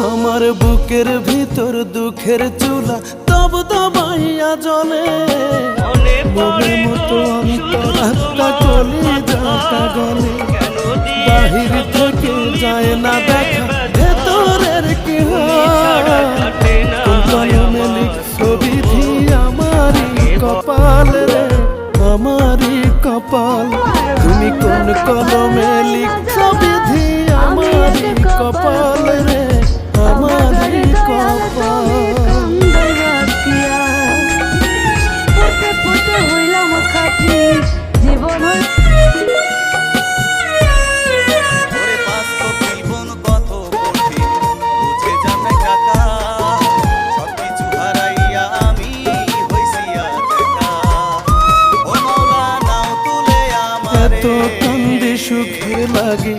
আমার বুকের ভিতর দুঃখের চুলা তব দবাইয়া জ্বলে মনের মতো অন্তরাত্মা কলি যাটা গলে বাহির থেকে যায় না দেখা ভেতরের কি কলমে লিখছো বিধি আমারই কপাল রে আমারই কপাল তুমি কোন কলমে লিখছো বিধি আমারই কপাল রে আমারই কপাল এত কান্দি সুখে লাগে